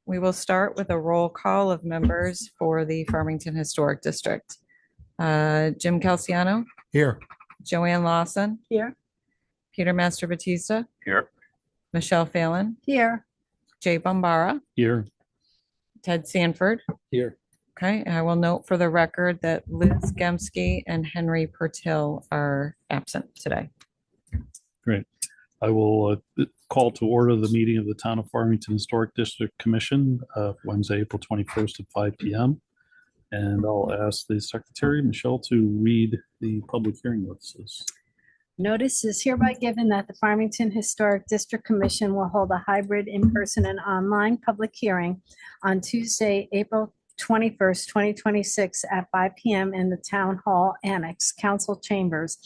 We will start with a roll call of members for the Farmington Historic District. Jim Calciano, Here. Joanne Lawson, Here. Peter Master Batista, Here. Michelle Phelan, Here. Jay Bombara, Here. Ted Sanford. Here. Okay, and I will note for the record that Liz Gemsky and Henry Pertil are absent today. Great. I will call to order the meeting of the Town of Farmington Historic District Commission, Wednesday, April 21st at 5 p.m. And I'll ask the Secretary, Michelle, to read the public hearing notices. Notice is hereby given that the Farmington Historic District Commission will hold a hybrid in-person and online public hearing on Tuesday, April 21st, 2026 at 5 p.m. in the Town Hall Annex, Council Chambers,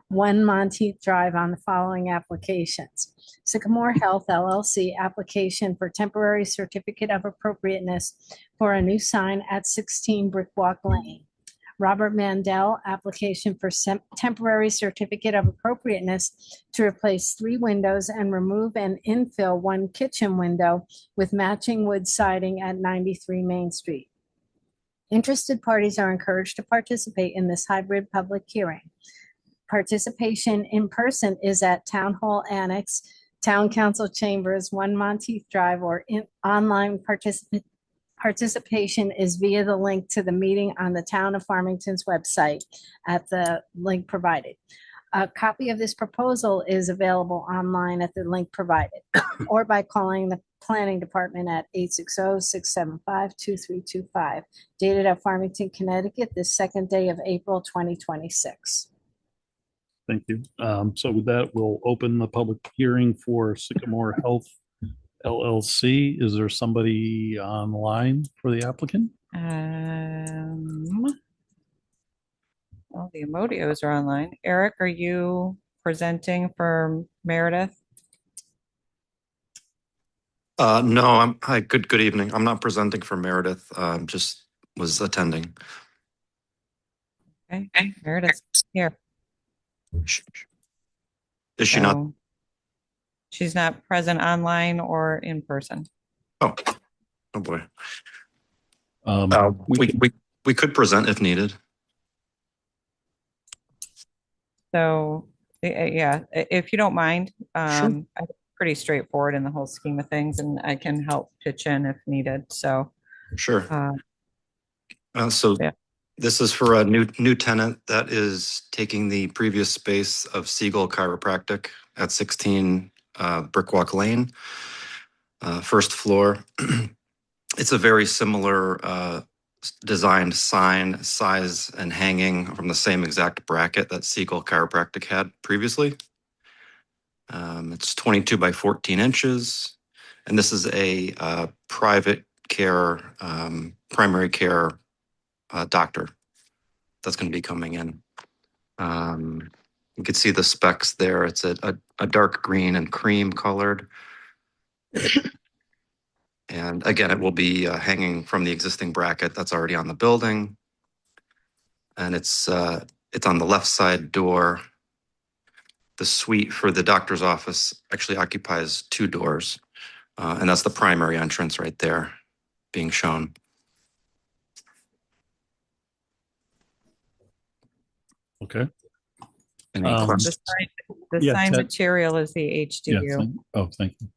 1 Monteith Drive on the following applications. Sycamore Health LLC application for temporary certificate of appropriateness for a new sign at 16 Brickwalk Lane. Robert Mandel application for temporary certificate of appropriateness to replace 3 windows and remove and infill 1 kitchen window with matching wood siding at 93 Main Street. Interested parties are encouraged to participate in this hybrid public hearing. Participation in person is at Town Hall Annex, Town Council Chambers, 1 Monteith Drive, or online participation is via the link to the meeting on the Town of Farmington's website at the link provided. A copy of this proposal is available online at the link provided or by calling the Planning Department at 860-675-2325, dated at Farmington, Connecticut, this 2nd day of April 2026. Thank you. So with that, we'll open the public hearing for Sycamore Health LLC. Is there somebody online for the applicant? Well, the Emodios are online. Eric, are you presenting for Meredith? No, hi, good evening. I'm not presenting for Meredith. Just was attending. Okay, Meredith's here. Is she not? So she's not present online or in person. Oh boy. We We could present if needed. So yeah, if you don't mind, Sure. pretty straightforward in the whole scheme of things, and I can help pitch in if needed. So Sure. yeah. This is for a new tenant that is taking the previous space of Siegel Chiropractic at 16 Brickwalk Lane, first floor. It's a very similar designed sign, size, and hanging from the same exact bracket that Siegel Chiropractic had previously. It's 22 by 14 inches, and this is a private care, primary care doctor that's going to be coming in. You can see the specs there. It's a dark green and cream colored. And again, it will be hanging from the existing bracket that's already on the building. And it's on the left side door. The suite for the doctor's office actually occupies 2 doors. And that's the primary entrance right there being shown. Okay. Any The questions? The Yeah, sign Ted. material is the Yeah. HDU. Thank you.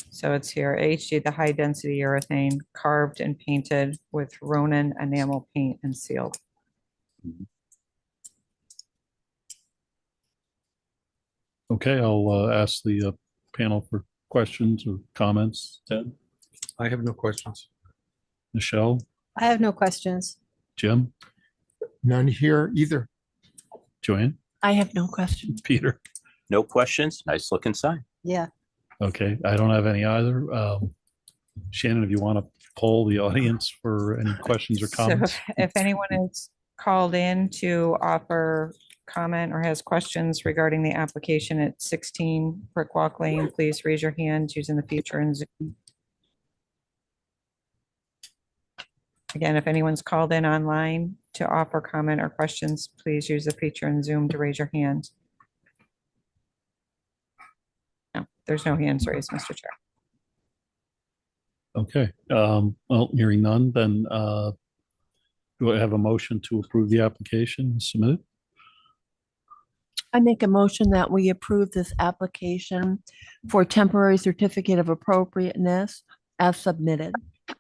So it's here, HD, the high density urethane, carved and painted with Ronin enamel paint and sealed. Okay, I'll ask the panel for questions or comments. Ted, I have no questions. Michelle, I have no questions. Jim, None here either. Joanne, I have no questions. Peter. No questions. Nice looking sign. Yeah. Okay, I don't have any either. Shannon, if you want to poll the audience for any questions or So comments. if anyone is called in to offer comment or has questions regarding the application at 16 Brickwalk Lane, please raise your hand using the feature in Zoom. Again, if anyone's called in online to offer comment or questions, please use the feature in Zoom to raise your hand. No, there's no hands raised, Mr. Chair. Okay, well, hearing none, then do I have a motion to approve the application submitted? I make a motion that we approve this application for temporary certificate of appropriateness as submitted. Is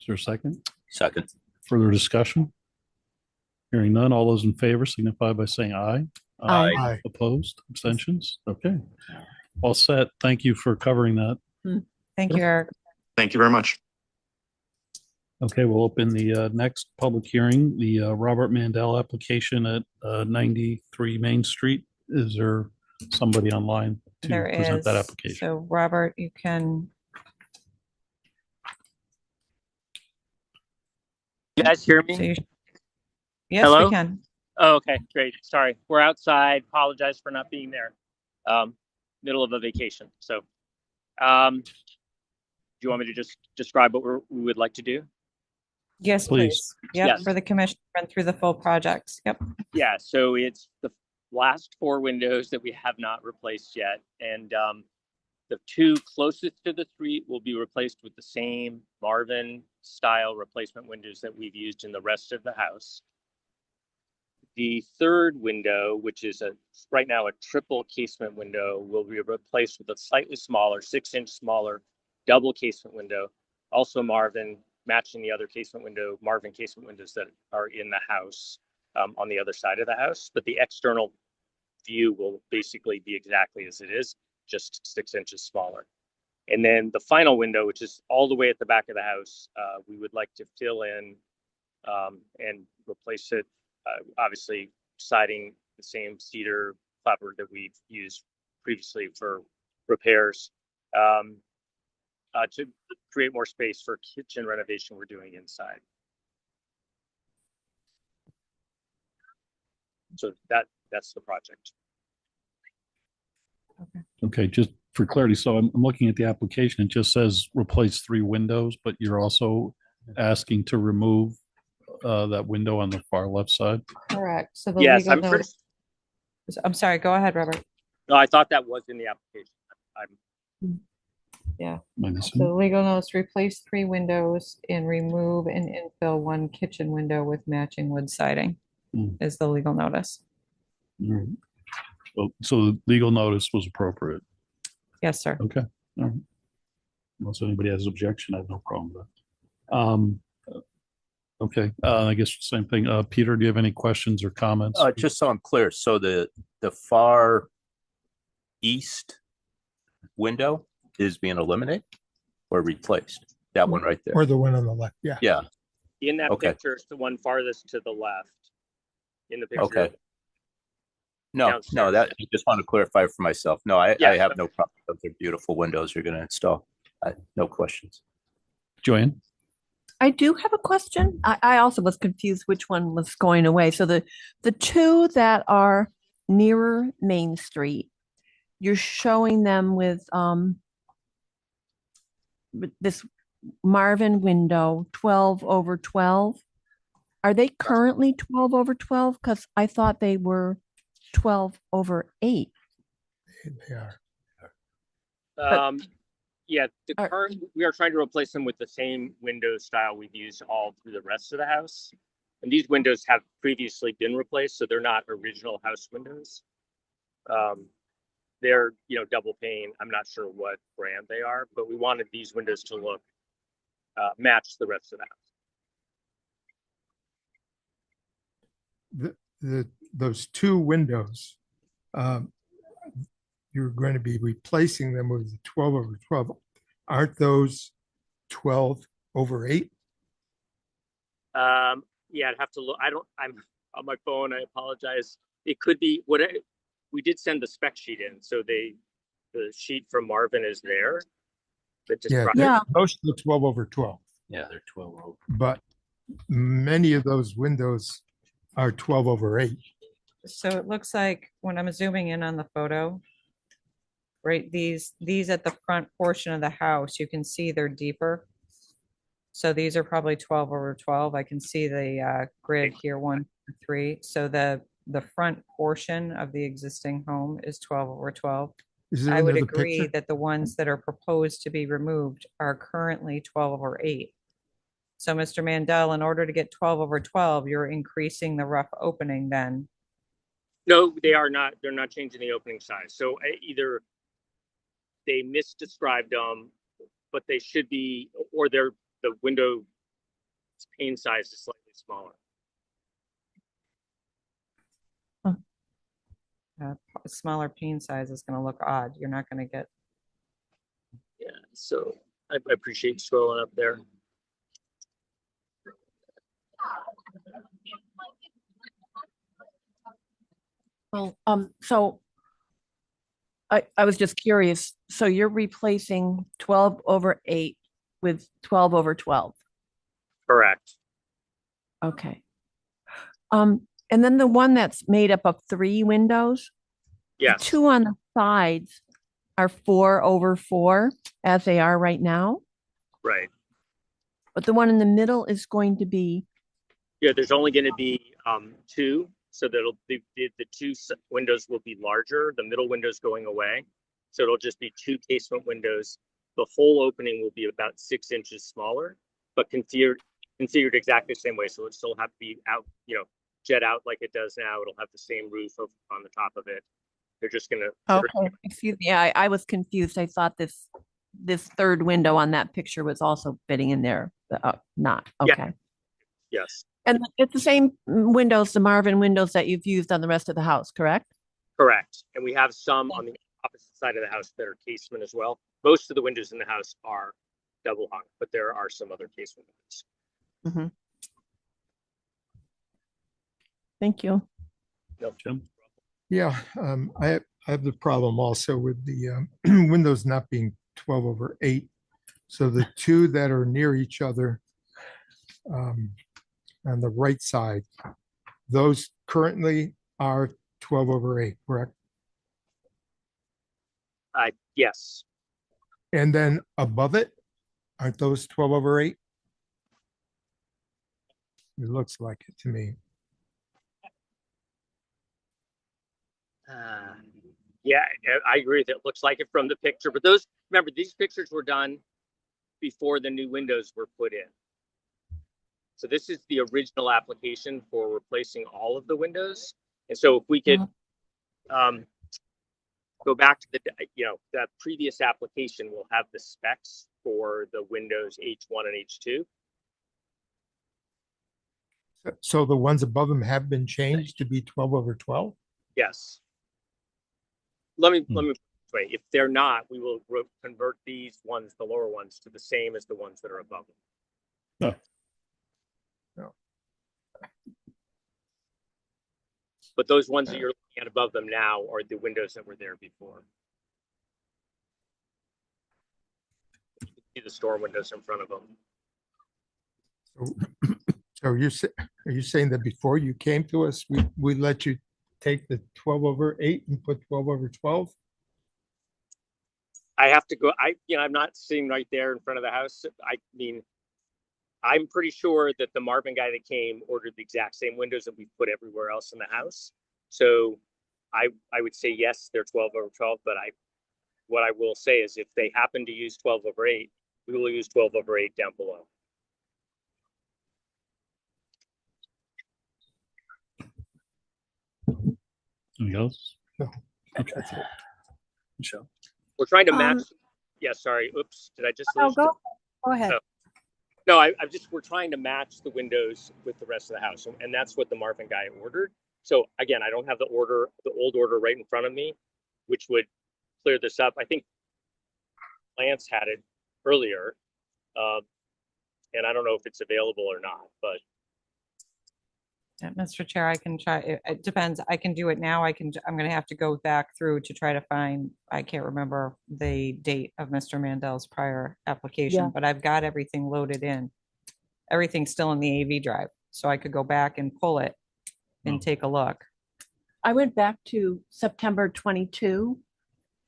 there a second? Second. Further discussion? Hearing none, all those in favor signify by saying aye. Aye. Aye. Opposed, abstentions? Okay. All set. Thank you for covering that. Thank you, Eric. Thank you very much. Okay, we'll open the next public hearing, the Robert Mandel application at 93 Main Street. Is there somebody online to There present that is. application? So Robert, you can, You guys hear so me? you, yes, we Hello? can. Oh, okay, great. Sorry. We're outside. Apologize for not being there. Middle of a vacation. So, do you want me to just describe what we would like to do? Yes, Please. please. Yep, Yes. for the commission, run through the full projects. Yep. Yeah, so it's the last 4 windows that we have not replaced yet. And the 2 closest to the street will be replaced with the same Marvin style replacement windows that we've used in the rest of the house. The 3rd window, which is right now a triple casement window, will be replaced with a slightly smaller, 6-inch smaller double casement window, also Marvin, matching the other Marvin casement windows that are in the house on the other side of the house. But the external view will basically be exactly as it is, just 6 inches smaller. And then the final window, which is all the way at the back of the house, we would like to fill in and replace it. Obviously, siding the same cedar clapboard that we've used previously for repairs to create more space for kitchen renovation we're doing inside. So that's the project. Okay, just for clarity, so I'm looking at the application. It just says replace 3 windows, but you're also asking to remove that window on the far left side. Correct. So the Yes, legal I'm pretty. notice, I'm sorry, go ahead, Robert. No, I thought that was in the application. Yeah. Am I So missing? the legal notice, replace 3 windows and remove and infill 1 kitchen window with matching wood siding Hmm. is the legal notice. All right. So the legal notice was appropriate. Yes, sir. Okay. All right. Unless anybody has objection, I have no problem with that. Okay, I guess same thing. Peter, do you have any questions or comments? Just so I'm clear, so the far east window is being eliminated or replaced? That one right there. Or the one on the left, yeah. Yeah, In that Okay. picture, it's the one farthest to the left. In the picture. okay. No, Downstairs. that, I just want to clarify for myself. No, I Yeah. have no problem. Those are beautiful windows you're going to install. No questions. Joanne? I do have a question. I also was confused which one was going away. So the 2 that are nearer Main Street, you're showing them with this Marvin window 12 over 12. Are they currently 12 over 12? Because I thought they were 12 over 8. They are. Yeah, the Are- current, we are trying to replace them with the same window style we've used all through the rest of the house. And these windows have previously been replaced, so they're not original house windows. They're, double pane. I'm not sure what brand they are, but we wanted these windows to look, match the rest of the house. Those 2 windows, you're going to be replacing them with the 12 over 12. Aren't those 12 over 8? Yeah, I'd have to look. I'm on my phone. I apologize. It could be we did send the spec sheet in, so the sheet from Marvin is there. That Yeah, describes. Yeah. most of the 12 over 12, Yeah, they're 12 over. but many of those windows are 12 over 8. So it looks like when I'm zooming in on the photo, right, these at the front portion of the house, you can see they're deeper. So these are probably 12 over 12. I can see the grid here, 1, 2, 3. So the front portion of the existing home is 12 over 12. Is there I would another agree picture? that the ones that are proposed to be removed are currently 12 over 8. So Mr. Mandel, in order to get 12 over 12, you're increasing the rough opening then. No, they are not. They're not changing the opening size. So either they misdescribed them, but they should be, or the window pane size is slightly smaller. A smaller pane size is going to look odd. You're not going to get, Yeah. So I appreciate scrolling up there. Well, so I was just curious. So you're replacing 12 over 8 with 12 over 12. Correct. Okay. And then the one that's made up of 3 windows, the Yes. 2 on the sides are 4 over 4 as they are right now. Right. But the one in the middle is going to be, Yeah. There's only going to be 2. So that'll be the 2 windows will be larger. The middle windows going away. So it'll just be 2 casement windows. The whole opening will be about 6 inches smaller, but configured exactly the same way. So it'll still have to be out, jet out like it does now. It'll have the same roof on the top of it. They're just going to. okay, excuse me, I was confused. I thought this third window on that picture was also fitting in there, but not. Yeah. Okay. Yes. And it's the same windows, the Marvin windows that you've used on the rest of the house, correct? Correct. And we have some on the opposite side of the house that are casement as well. Most of the windows in the house are double hung, but there are some other casement windows. Thank you. Jim? Yeah, I have the problem also with the windows not being 12 over 8. So the 2 that are near each other on the right side, those currently are 12 over 8, correct? Yes. And then above it, aren't those 12 over 8? It looks like it to me. Yeah, I agree with it. Looks like it from the picture, but remember, these pictures were done before the new windows were put in. So this is the original application for replacing all of the windows. And so if we could go back to that previous application, will have the specs for the windows H1 and H2. So the ones above them have been changed to be 12 over 12? Yes. Let me put it this way. If they're not, we will convert these ones, the lower ones, to the same as the ones that are above them. No. But those ones that you're looking at above them now are the windows that were there before. You can see the storm windows in front of them. So are you saying that before you came to us, we let you take the 12 over 8 and put 12 over 12? I have to go. I'm not sitting right there in front of the house. I mean, I'm pretty sure that the Marvin guy that came ordered the exact same windows that we put everywhere else in the house. So I would say yes, they're 12 over 12. But what I will say is if they happen to use 12 over 8, we will use 12 over 8 down below. Anything else? No. Okay. Michelle? We're trying to match. Yeah, sorry. Oops. Did I just lose? Go ahead. Oh. No, we're trying to match the windows with the rest of the house. And that's what the Marvin guy ordered. So again, I don't have the old order right in front of me, which would clear this up. I think Lance had it earlier. And I don't know if it's available or not, but. Yeah, Mr. Chair, I can try. It depends. I can do it now. I'm going to have to go back through to try to find, I can't remember the date of Mr. Mandel's prior application, Yeah. but I've got everything loaded in. Everything's still in the AV drive, so I could go back and pull it and take a look. I went back to September 22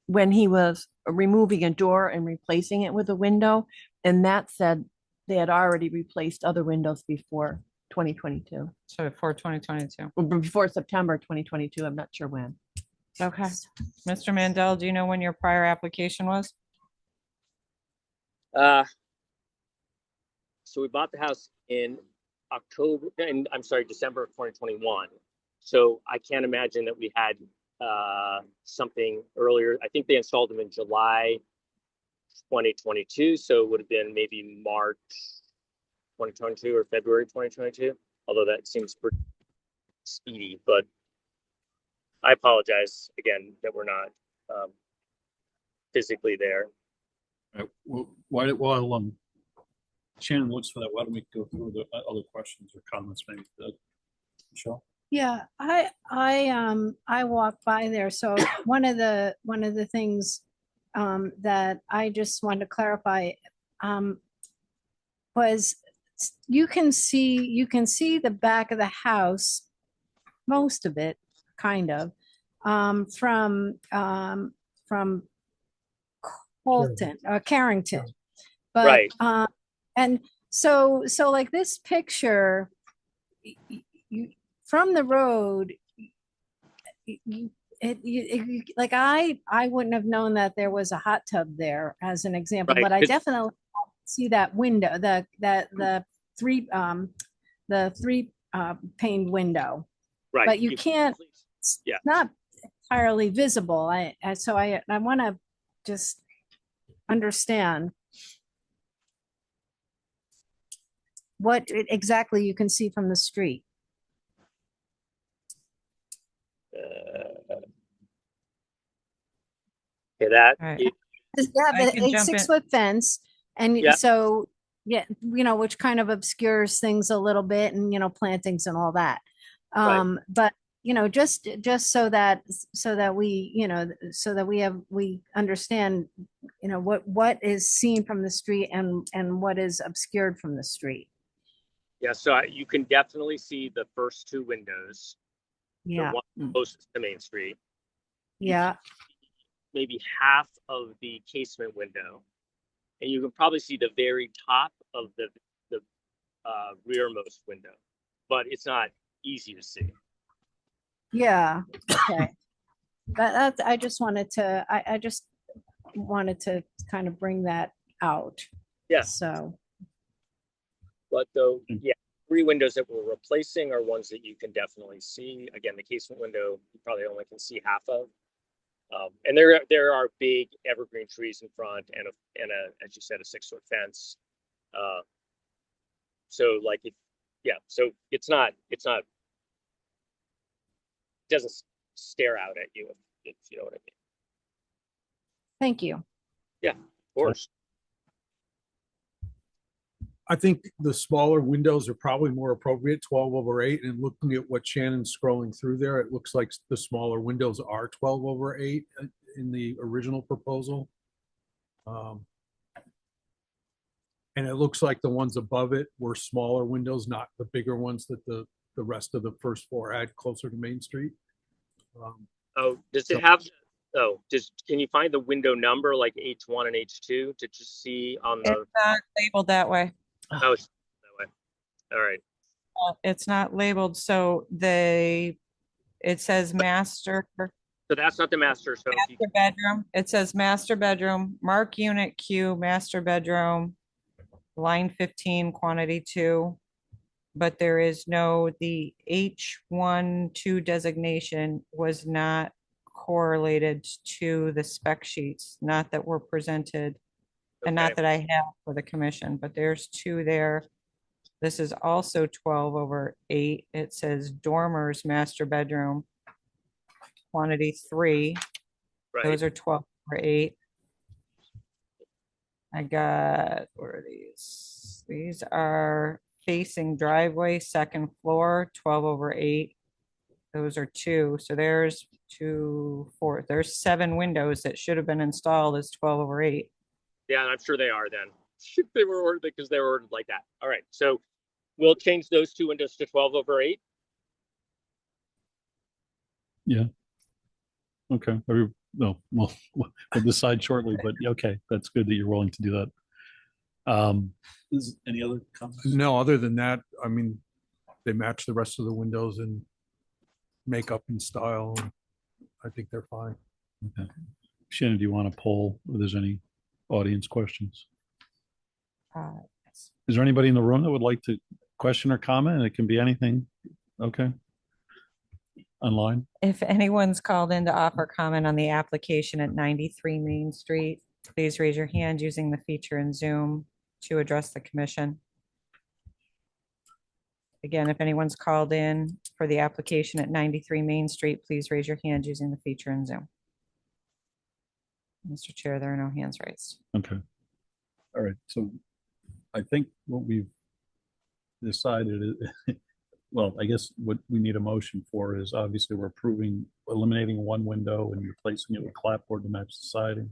when he was removing a door and replacing it with a window. And that said they had already replaced other windows before 2022. So for 2022. Before September 2022, I'm not sure when. Okay. Mr. Mandel, do you know when your prior application was? So we bought the house in December of 2021. So I can't imagine that we had something earlier. I think they installed them in July 2022. So it would have been maybe March 2022 or February 2022. Although that seems pretty speedy, but I apologize again that we're not physically there. While Shannon looks for that, why don't we go through the other questions or comments maybe? Michelle? Yeah, I walked by there. So one of the things that I just wanted to clarify was you can see the back of the house, most of it, kind of, from Colton or Carrington. But Right. and so like this picture, you from the road, like I wouldn't have known that there was a hot tub there as an example, Right. but I definitely see that window, the three paned window, Right. but you can't, it's Yeah. not entirely visible. I want to just understand what exactly you can see from the street. Okay, that All right. Yeah, I but can it's jump in. 6-foot fence, and Yeah. so yeah, which kind of obscures things a little bit, and plantings and all that. Right. But just so that we we understand what is seen from the street and what is obscured from the street. Yeah, so you can definitely see the first two windows, Yeah, the one closest to Main Street. yeah, Maybe half of the casement window, and you can probably see the very top of the rearmost window, but it's not easy to see. yeah. Okay. That's I just wanted to kind of bring that out. Yeah. So But though, yeah, three windows that we're replacing are ones that you can definitely see. Again, the casement window you probably only can see half of. And there are big evergreen trees in front and a as you said, a 6-foot fence. So like so it doesn't stare out at you if you know what I mean. thank you. Yeah, of course. I think the smaller windows are probably more appropriate, 12/8. And looking at what Shannon's scrolling through there, it looks like the smaller windows are 12/8 in the original proposal. And it looks like the ones above it were smaller windows, not the bigger ones that the rest of the first floor had closer to Main Street. Does it have? Can you find the window number like H1 and H2 to just see on the? It's not labeled that way. Oh, it's that way. All right. It's not labeled, so it says master So that's not the master. So if you, bedroom. It says master bedroom, mark unit Q, master bedroom, line 15, quantity 2. But there is the H1-2 designation was not correlated to the spec sheets, not that were presented, and not Okay. that I have for the commission, but there's 2 there. This is also 12/8. It says dormers master bedroom, quantity 3. right. Those are 12/8. I got, where are these? These are facing driveway, second floor, 12/8. Those are 2. So there's 2, 4. There's 7 windows that should have been installed as 12/8. Yeah, and I'm sure they are then. They were ordered because they were ordered like that. All right. So we'll change those 2 windows to 12/8. Yeah. Okay. No, we'll decide shortly, but okay, that's good that you're willing to do that. Any other comments? No, other than that, I mean, they match the rest of the windows in makeup and style. I think they're fine. Okay. Shannon, do you want to poll if there's any audience questions? Yes. Is there anybody in the room that would like to question or comment? It can be anything. Okay. Online? If anyone's called in to offer comment on the application at 93 Main Street, please raise your hand using the feature in Zoom to address the commission. Again, if anyone's called in for the application at 93 Main Street, please raise your hand using the feature in Zoom. Mr. Chair, there are no hands raised. Okay. All right. So I think what we've decided is, well, I guess what we need a motion for is obviously we're approving eliminating one window and replacing it with clapboard to match the siding.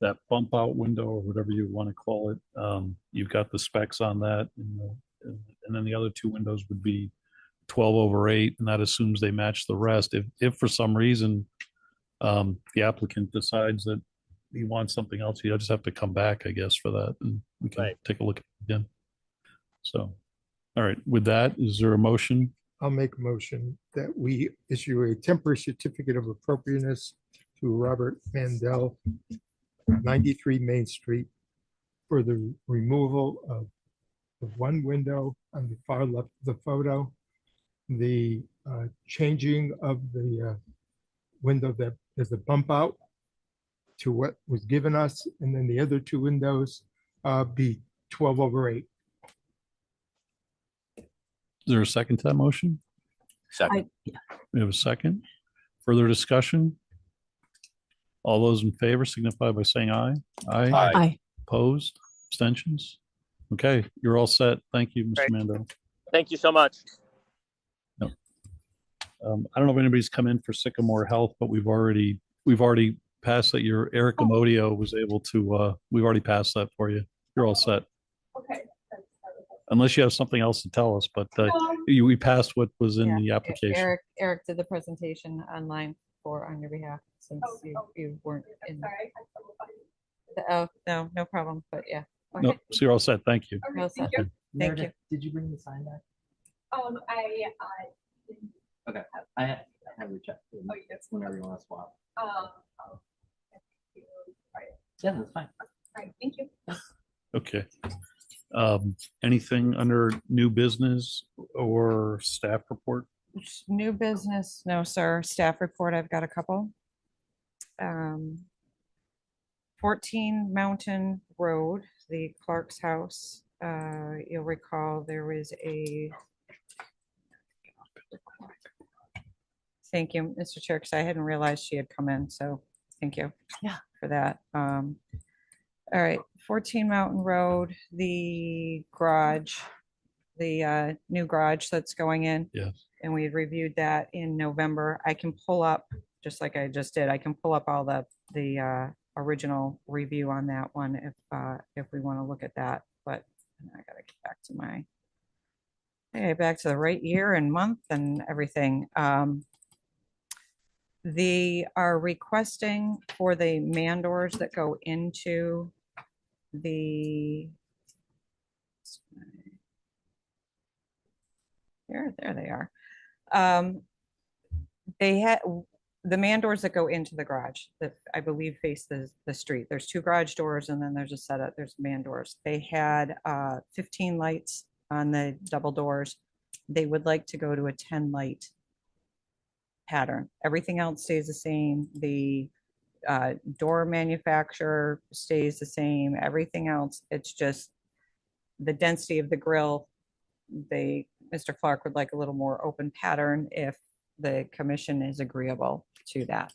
That bump out window or whatever you want to call it, you've got the specs on that. And then the other two windows would be 12/8, and that assumes they match the rest. If for some reason the applicant decides that he wants something else, he'll just have to come back, I guess, for that, and we can Right. take a look at it again. So, all right, with that, is there a motion? I'll make a motion that we issue a temporary certificate of appropriateness to Robert Mandel, 93 Main Street, for the removal of the one window on the far left of the photo, the changing of the window that is a bump out to what was given us, and then the other two windows be 12/8. Is there a second to that motion? Second. We have a second. Further discussion? All those in favor signify by saying aye. Aye. Aye. Opposed? Abstentions? Okay, you're all set. Thank you, Mr. Great. Mando. Thank you so much. I don't know if anybody's come in for Sycamore Health, but we've already passed that. Your Eric Amodio was able to, we've already passed that for you. You're all set. Okay. Unless you have something else to tell us, but we passed what was in the application. Eric did the presentation online on your behalf since you weren't in. Sorry, I had trouble finding Oh, no problem, but yeah. No, Okay. so you're all set. Thank you. it. Well Okay, thank said. you. Thank you. Did you bring the sign back? I Okay, I have your check. Oh, yes. Whenever you want to swap. oh, Yeah, that's fine. right, thank you. Okay. Anything under new business or staff report? New business, no, sir. Staff report, I've got a couple. 14 Mountain Road, the Clark's house. You'll recall there was a. Thank you, Mr. Chair, because I hadn't realized she had come in, so thank you. Yeah. For that. All right, 14 Mountain Road, the garage, the new garage that's going in. Yes. And we had reviewed that in November. I can pull up, just like I just did, I can pull up all the original review on that one if we want to look at that, but I gotta get back to back to the right year and month and everything. They are requesting for the man doors that go into the there they are. They had the man doors that go into the garage that I believe face the street. There's two garage doors and then there's a setup, there's man doors. They had 15 lights on the double doors. They would like to go to a 10 light pattern. Everything else stays the same. The door manufacturer stays the same. Everything else, it's just the density of the grill. Mr. Clark would like a little more open pattern if the commission is agreeable to that.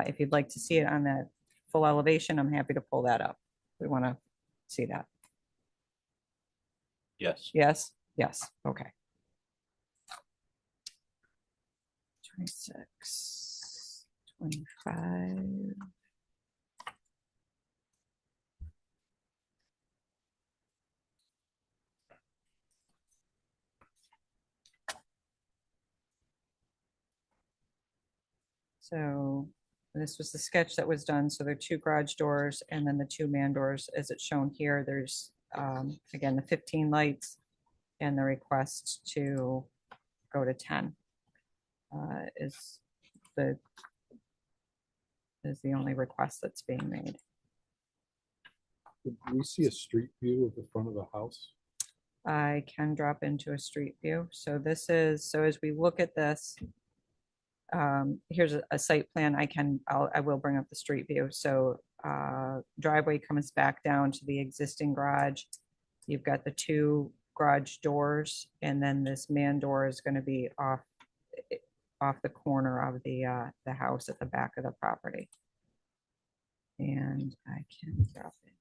If you'd like to see it on the full elevation, I'm happy to pull that up. We want to see that. Yes. Yes, yes, okay. 26, 25. So this was the sketch that was done. So there are two garage doors and then the two man doors as it's shown here. There's, again, the 15 lights and the request to go to 10. Is is the only request that's being made. Did we see a street view of the front of the house? I can drop into a street view. So this is, so as we look at this, here's a site plan. I will bring up the street view. So driveway comes back down to the existing garage. You've got the two garage doors, and then this man door is going to be off the corner of the house at the back of the property. And I can drop it.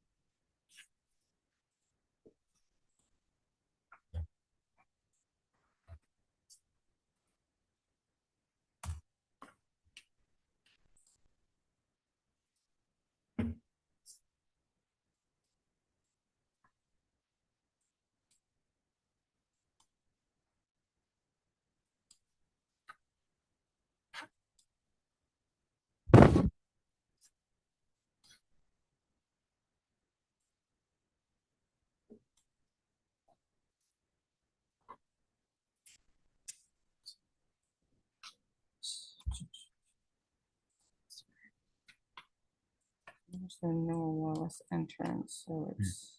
There's the no Wallace entrance, so it's.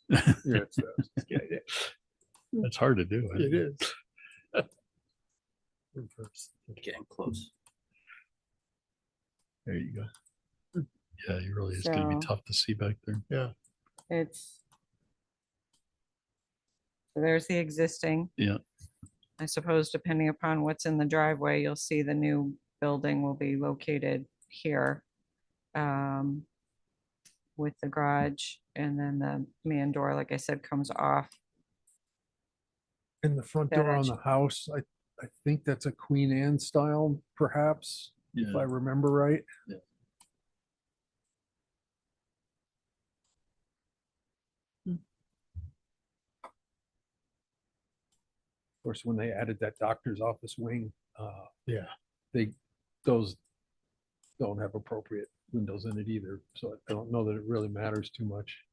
Yeah, it's, That's hard to do. It is. Getting close. There you go. Yeah, it really is gonna be So- tough to see back there. It's. So there's the existing. Yeah. I suppose depending upon what's in the driveway, you'll see the new building will be located here. With the garage, and then the man door, like I said, comes off. And the front That door on the house, I think that's a Queen Anne style, perhaps, if I Yeah. remember right. Yeah. Of course, when they added that doctor's office wing, Yeah. those don't have appropriate windows in it either, so I don't know that it really matters too much.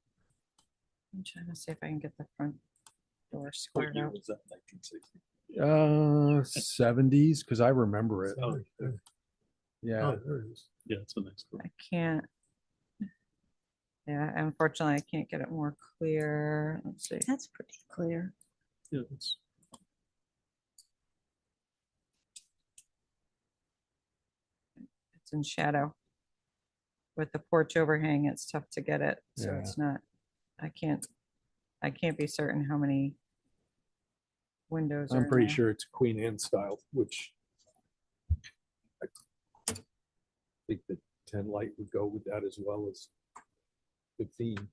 I'm trying to see if I can get the front door squared out. was that, 1960? 70s, because I remember it. Oh, Yeah, oh, there it is. Yeah, it's the next door. I can't. Yeah, unfortunately, I can't get it more clear. Let's see. That's pretty clear. Yeah, it's, It's in shadow. With the porch overhang, it's tough to get it, so Yeah. it's not, I can't be certain how many windows are I'm in pretty there. sure it's Queen Anne style, which I think the 10 light would go with that as well as the theme.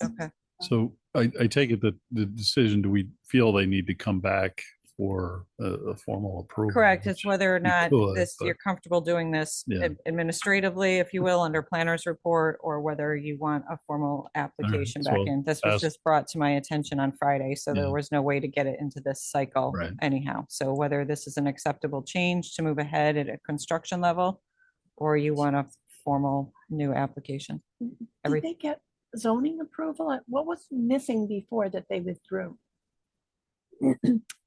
Okay, so I take it that the decision, do we feel they need to come back for a formal approval? correct. It's which whether or we not could, this, but- you're comfortable doing this Yeah. administratively, if you will, under planner's report, or whether you want a formal application so back I'll in. This was ask- just brought to my attention on Friday, so there Yeah. was no way to get it into this cycle Right. anyhow. So whether this is an acceptable change to move ahead at a construction level, or you want a formal new application. Did Every- they get zoning approval? What was missing before that they withdrew?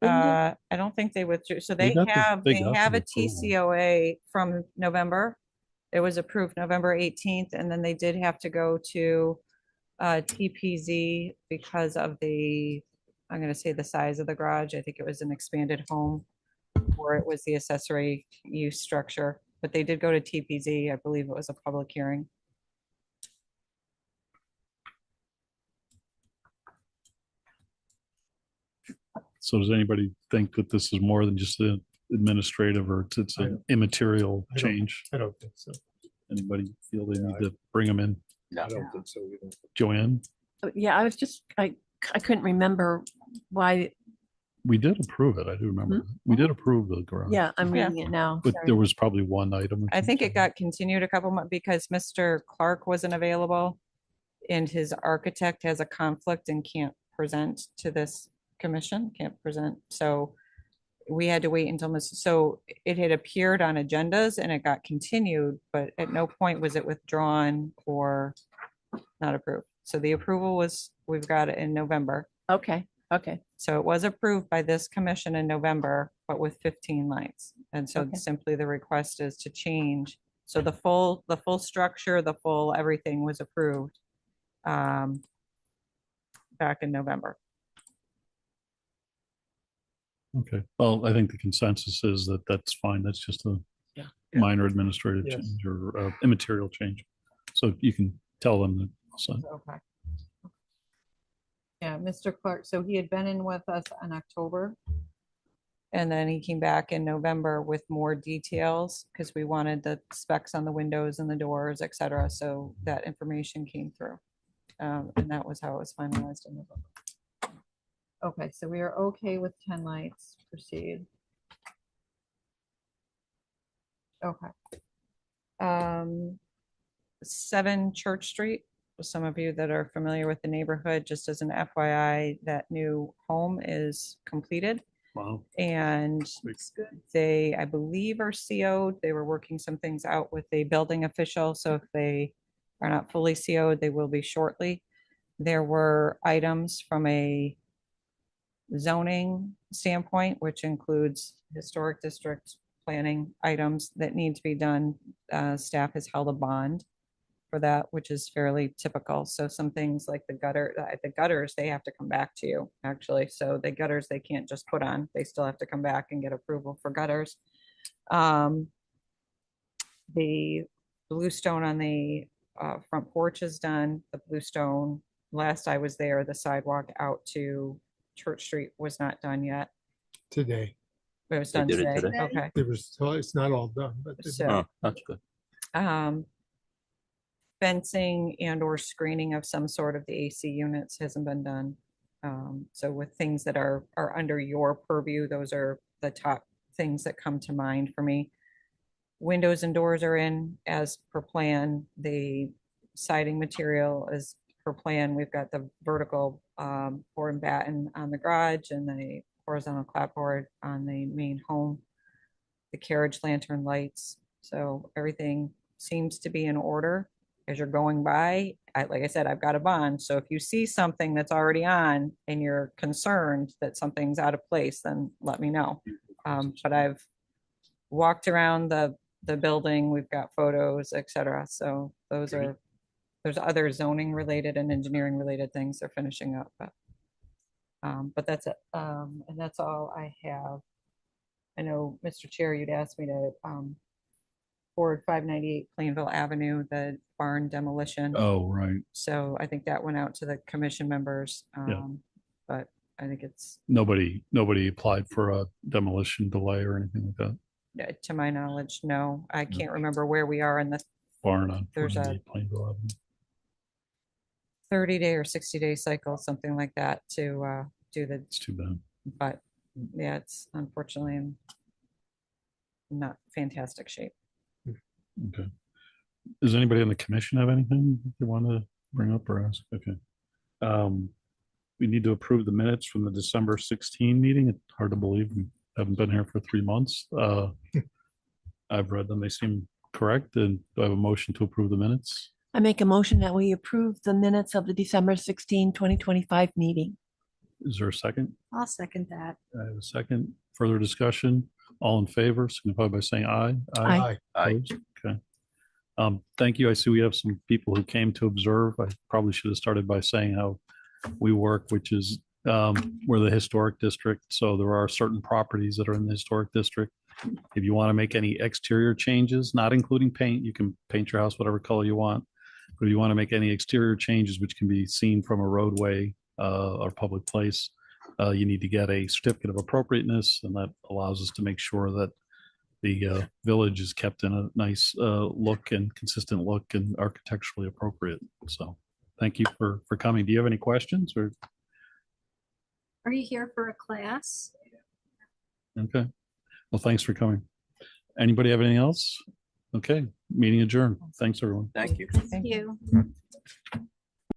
I don't think they withdrew. So They they got the- have, they they got have the a approval. TCOA from November. It was approved November 18th, and then they did have to go to TPZ because of the, I'm gonna say the size of the garage. I think it was an expanded home, or it was the accessory use structure, but they did go to TPZ. I believe it was a public hearing. So does anybody think that this is more than just an administrative, or it's I an don't- immaterial I don't- change? I don't think so. Anybody feel they Yeah, need to bring them in? I don't think so either. Joanne, Yeah, I was just, I couldn't remember why. we did approve it. I do remember. We did approve the garage. Yeah, I'm Yeah. reading it now. But Sorry. there was probably one item. or I think it something. got continued a couple months because Mr. Clark wasn't available and his architect has a conflict and can't present to this commission, can't present. So we had to wait until, so it had appeared on agendas and it got continued, but at no point was it withdrawn or not approved. So the approval was, we've got it in November. Okay, Okay, So it was approved by this commission in November, but with 15 lights. And so Okay. simply the request is to change. So the full structure, the full everything was approved back in November. Okay, well, I think the consensus is that that's fine. That's just a Yeah. minor administrative Yes. change or immaterial change. So you can tell them that. So, Okay. Yeah, Mr. Clark, so he had been in with us in October. And then he came back in November with more details because we wanted the specs on the windows and the doors, et cetera. So that information came through. And that was how it was finalized in November. Okay, so we are okay with 10 lights, proceed. Okay. 7 Church Street, for some of you that are familiar with the neighborhood, just as an FYI, that new home is completed. wow. And they, I believe, are CO'd. They were working some things out with the building official, so if they are not fully CO'd, they will be shortly. There were items from a zoning standpoint, which includes historic district planning items that need to be done. Staff has held a bond for that, which is fairly typical. So some things like the gutters, they have to come back to you, actually. So the gutters, they can't just put on, they still have to come back and get approval for gutters. The bluestone on the front porch is done. The bluestone, last I was there, the sidewalk out to Church Street was not done yet. Today. It was They done did it today. today? Okay. It was, it's not all done, but So, Oh, that's good. fencing and or screening of some sort of the AC units hasn't been done. So with things that are under your purview, those are the top things that come to mind for me. Windows and doors are in as per plan. The siding material is per plan. We've got the vertical board and batten on the garage and the horizontal clapboard on the main home. The carriage lantern lights. So everything seems to be in order as you're going by. Like I said, I've got a bond. So if you see something that's already on and you're concerned that something's out of place, then let me know. But I've walked around the building. We've got photos, etc. So those are, there's other zoning related and engineering related things they're finishing up. But that's it. And that's all I have. I know, Mr. Chair, you'd asked me to forward 598 Plainville Avenue, the barn demolition. Oh, right. So I think that went out to the commission members. Yeah. But I think it's, Nobody applied for a demolition delay or anything like that. to my knowledge, no. I can't remember where we are in the Barn on There's a- 48 Plainville Avenue. 30-day or 60-day cycle, something like that to do the, It's too bad. but yeah, it's unfortunately in not fantastic shape. Okay. Does anybody on the commission have anything they want to bring up or ask? Okay. We need to approve the minutes from the December 16 meeting. It's hard to believe we haven't been here for 3 months. I've read them. They seem correct. And do I have a motion to approve the minutes? I make a motion that we approve the minutes of the December 16, 2025 meeting. Is there a second? I'll second that. I have a second. Further discussion? All in favor, signify by saying aye. Aye. Aye. Opposed? Okay. Thank you. I see we have some people who came to observe. I probably should have started by saying how we work, which is we're the historic district. So there are certain properties that are in the historic district. If you want to make any exterior changes, not including paint, you can paint your house whatever color you want. But if you want to make any exterior changes, which can be seen from a roadway or public place, you need to get a certificate of appropriateness, and that allows us to make sure that the village is kept in a nice look and consistent look and architecturally appropriate. So thank you for coming. Do you have any questions or? Are you here for a class? Okay. Well, thanks for coming. Anybody have anything else? Okay, meeting adjourned. Thanks, everyone. Thank you. Thank you.